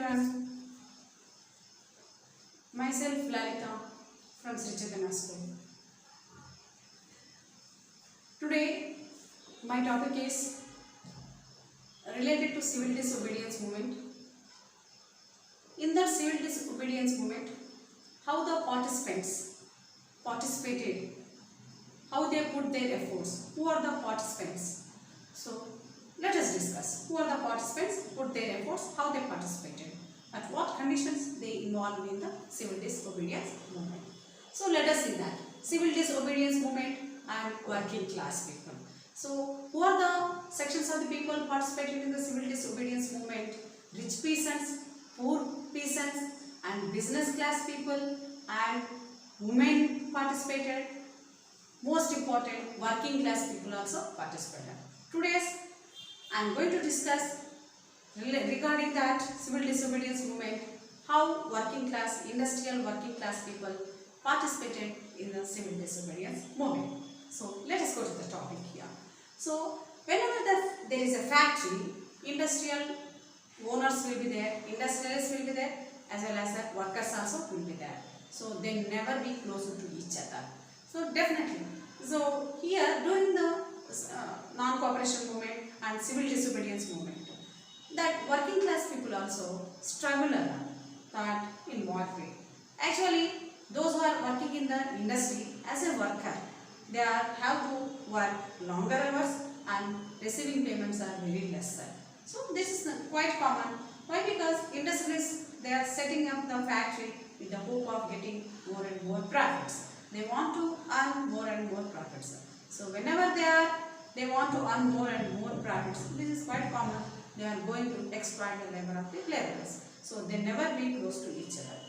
everyone. Myself Lalita from Sri Chaitanya School. Today my topic is related to civil disobedience movement. In that civil disobedience movement, how the participants participated, how they put their efforts, who are the participants. So let us discuss who are the participants, put their efforts, how they participated, at what conditions they involved in the civil disobedience movement. So let us see that civil disobedience movement and working class people. So who are the sections of the people participating in the civil disobedience movement? Rich peasants, poor peasants, and business class people, and women participated. Most important, working class people also participated. Today I am going to discuss regarding that civil disobedience movement, how working class, industrial working class people participated in the civil disobedience movement. So let us go to the topic here. So whenever there is a factory, industrial owners will be there, industrialists will be there, as well as the workers also will be there. So they never be closer to each other. So definitely. So here during the non-cooperation movement and civil disobedience movement, that working class people also struggle a lot. That in what way? Actually, those who are working in the industry as a worker, they have to work longer hours and receiving payments are very lesser. So this is quite common. Why? Because industrialists, they are setting up the factory with the hope of getting more and more profits. They want to earn more and more profits. So whenever they want to earn more and more profits, this is quite common. They are going to exploit the labor of the laborers. So they never be close to each other.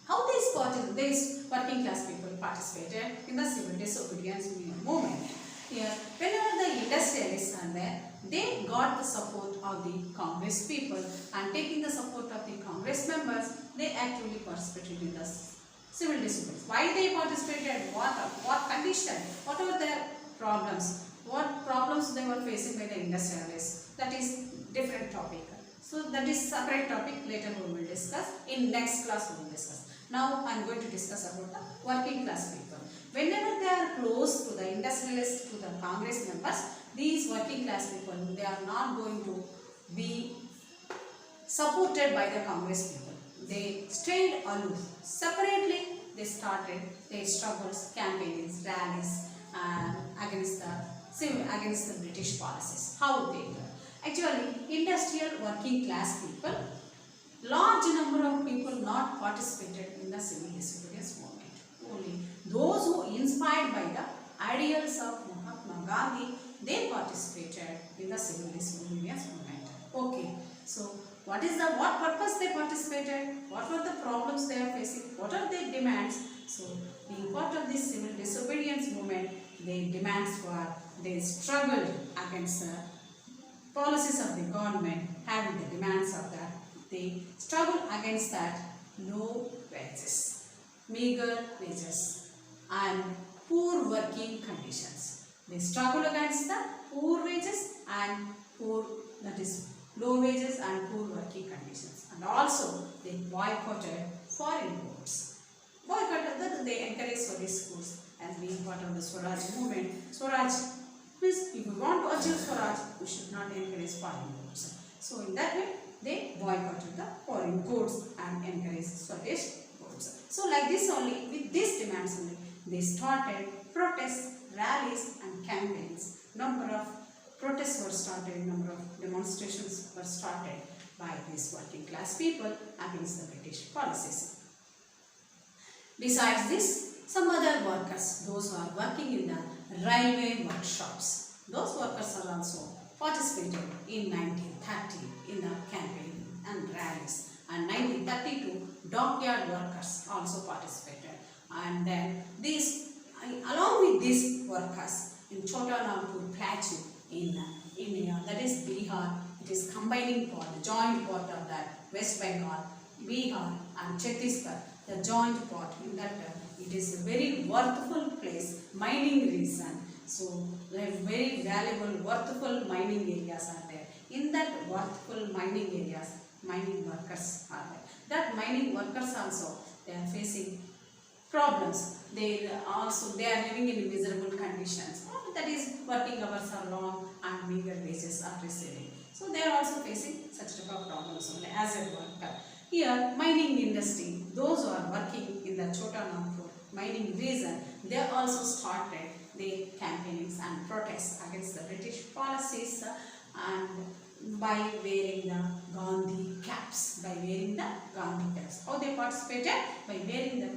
How these working class people participated in the civil disobedience movement? Here, whenever the industrialists are there, they got the support of the Congress people, and taking the support of the Congress members, they actively participated in the civil disobedience. Why they participated? What condition? What were their problems? What problems they were facing by the industrialists? That is different topic. So that is separate topic. Later we will discuss. In next class we will discuss. Now I am going to discuss about the working class people. Whenever they are close to the industrialists, to the Congress members, these working class people, they are not going to be supported by the Congress people. They stayed aloof. Separately, they started their struggles, campaigns, rallies against the British policies. How they were. Actually, industrial working class people, large number of people not participated in the civil disobedience movement. Only those who inspired by the ideals of Mahatma Gandhi, they participated in the civil disobedience movement. Okay, so what purpose they participated? What were the problems they are facing? What are their demands? So being part of this civil disobedience movement, they struggled against the policies of the government, having the demands of that. They struggle against that low wages, meager wages, and poor working conditions. They struggle against the poor wages and low wages and poor working conditions. And also they boycotted foreign goods. They encouraged Swadeshi goods as being part of the Swaraj movement. Swaraj means if we want to achieve Swaraj, we should not encourage foreign goods. So in that way, they boycotted the foreign goods and encouraged Swadeshi goods. So like this only, with these demands only, they started protests, rallies and campaigns. Number of protests were started, number of demonstrations were started by these working class people against the British policies. Besides this, some other workers, those who are working in the railway workshops, those workers are also participated in 1930 in the campaign and rallies, and 1932 dockyard workers also participated. And then along with these workers in Chota Nagpur plateau in India, that is Bihar, it is combining part, the joint part of that West Bengal, Bihar and Chhattisgarh, the joint part in that it is a very worthful place, mining region. So there are very valuable, worthful mining areas are there. In that worthful mining areas, mining workers are there. That mining workers also, they are facing problems. They are living in miserable conditions. That is, working hours are long and meager wages are receiving. So they are also facing such type of problems only as a worker. Here, mining industry, those who are working in the Chota Nagpur mining region, they also started their campaignings and protests against the British policies and by wearing the Gandhi caps. How they participated? By wearing the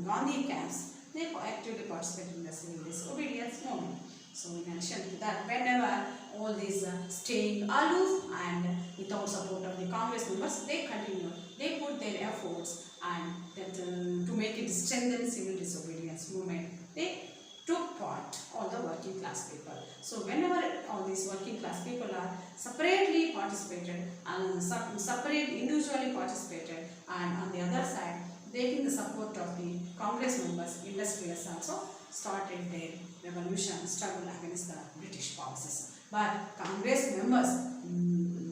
Gandhi caps. They actively participated in the civil disobedience movement. So in addition to that, whenever all these staying aloof and without support of the Congress members, they continued. They put their efforts and that, to make it strengthen civil disobedience movement. They took part, all the working class people. So whenever all these working class people are separately participated and separate individually participated, and on the other side taking the support of the Congress members, industrialists also started their revolution struggle against the British policies. But Congress members,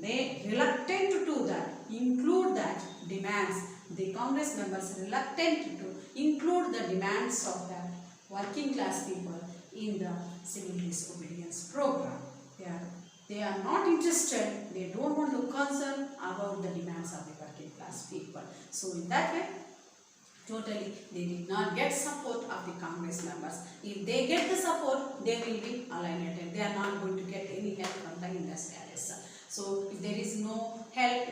they reluctant to do that, include that demands. The Congress members reluctant to include the demands of the working class people in the civil disobedience program. They are not interested, they don't want to concern about the demands of the working class people. So in that way, totally they did not get support of the Congress members. If they get the support, they will be alienated. They are not going to get any help from the industrialists. So if there is no help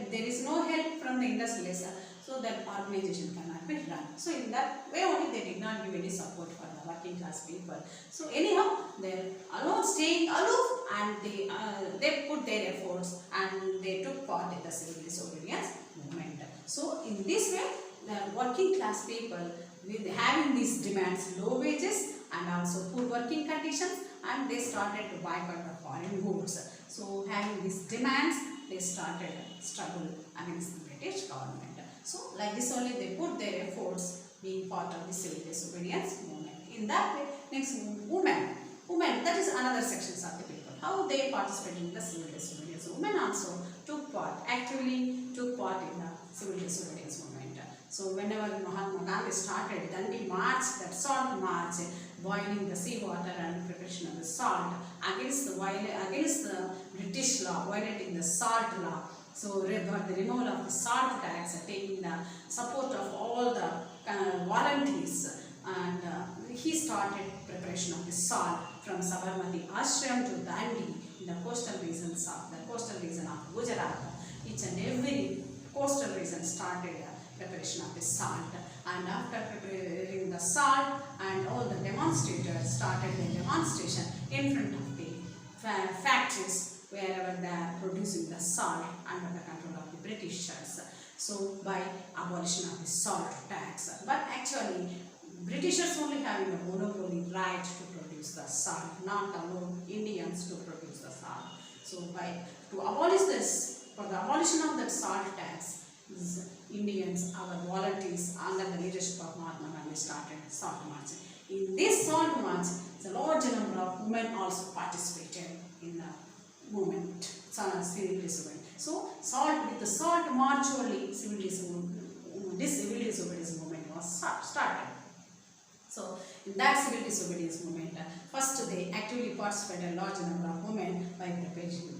from the industrialists, so that organization cannot be run. So in that way only they did not give any support for the working class people. So anyhow, they are staying aloof and they put their efforts and they took part in the civil disobedience movement. So in this way, the working class people with having these demands, low wages and also poor working conditions, and they started to boycott the foreign goods. So having these demands, they started a struggle against the British government. So like this only they put their efforts being part of the civil disobedience movement. In that way, next, women, that is another section of the people. How they participated in the civil disobedience. Women also actively took part in the civil disobedience movement. So whenever Mahatma Gandhi started Dandi March, that salt march, boiling the seawater and preparation of the salt against the British law, violating the salt law. So the removal of the salt tax, taking the support of all the volunteers, and he started preparation of the salt from Sabarmati Ashram to Dandi in the coastal region of Gujarat. Each and every coastal region started preparation of the salt, and after preparing the salt, and all the demonstrators started their demonstration in front of the factories wherever they are producing the salt under the control of the Britishers. So by abolition of the salt tax, but actually Britishers only having a monopoly right to produce the salt, not alone Indians to produce the salt. So to abolish this, for the abolition of that salt tax, Indians, our volunteers under the leadership of Mahatma Gandhi started salt march. In this salt march, a large number of women also participated in the movement, civil disobedience. So with the salt march only, civil disobedience movement was started. So in that civil disobedience movement, first they actively participated a large number of women by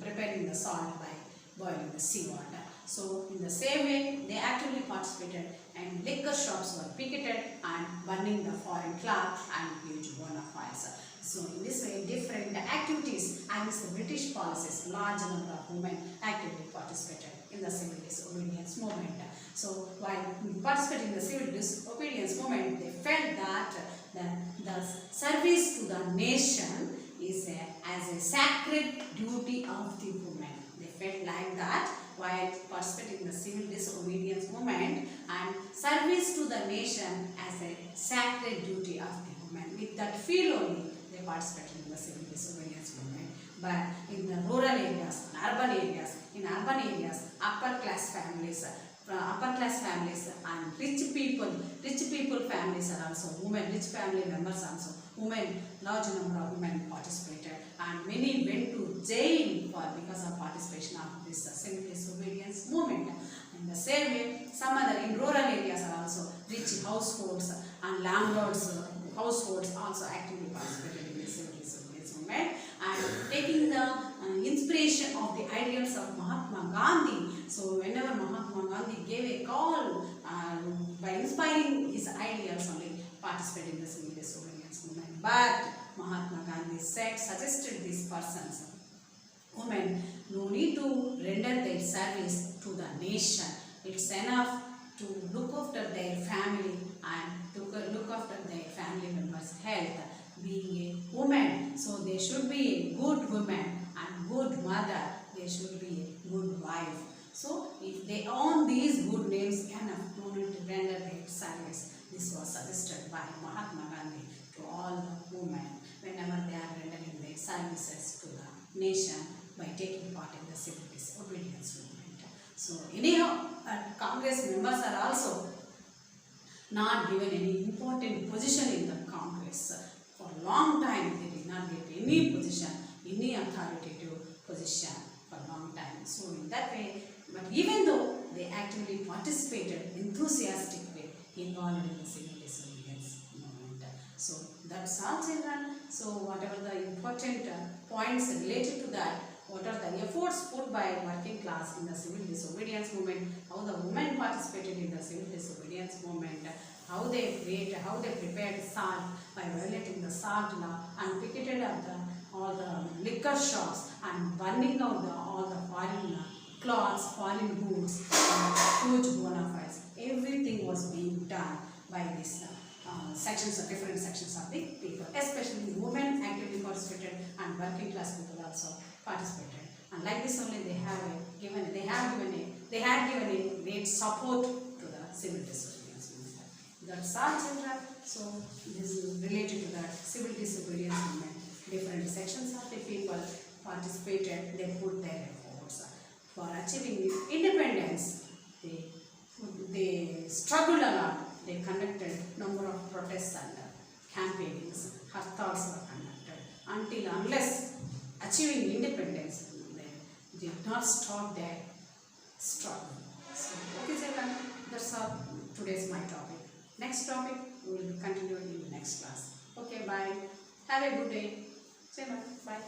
preparing the salt by boiling the seawater. So in the same way, they actively participated and liquor shops were picketed and burning the foreign flag and huge bonfires. So in this way, different activities against the British policies, large number of women actively participated in the civil disobedience movement. So while participating in the civil disobedience movement, they felt that the service to the nation is as a sacred duty of the women. They felt like that while participating in the civil disobedience movement, and service to the nation as a sacred duty of the women. With that feel only, they participated in the civil disobedience movement. But in the rural areas, in urban areas, upper class families and rich people families are also women, rich family members also women, large number of women participated, and many went to jail because of participation of this civil disobedience movement. In the same way, some other in rural areas are also rich households and landlords households also actively participated in the civil disobedience movement and taking the inspiration of the ideals of Mahatma Gandhi. So whenever Mahatma Gandhi gave a call by inspiring his ideals only participate in the civil disobedience movement. But Mahatma Gandhi suggested these persons, women, no need to render their service to the nation. It's enough to look after their family and to look after their family members' health. Being a woman, so they should be a good woman and good mother. They should be a good wife. So if they own these good names, enough, no need to render their service. This was suggested by Mahatma Gandhi to all the women whenever they are rendering their services to the nation by taking part in the civil disobedience movement. So anyhow, Congress members are also not given any important position in the Congress. For a long time, they did not get any position, any authoritative position for a long time. So in that way, but even though they actively participated enthusiastically involved in the civil disobedience movement. So that's all, children. So whatever the important points related to that, what are the efforts put by working class in the civil disobedience movement, how the women participated in the civil disobedience movement, how they prepared salt by violating the salt law and picketed up all the liquor shops and burning out all the foreign cloths, foreign goods, huge bona fides. Everything was being done by these different sections of the people, especially women actively participated and working class people also participated. And like this only they had given a great support to the civil disobedience movement. That's all, children. So this is related to that civil disobedience movement. Different sections of the people participated. They put their efforts for achieving independence. They struggled a lot. They conducted number of protests and campaignings. Hartals were conducted unless achieving independence. They did not stop their struggle. So, okay, children, that's all. Today's my topic. Next topic we will continue in the next class. Okay, bye. Have a good day. Say bye. Bye.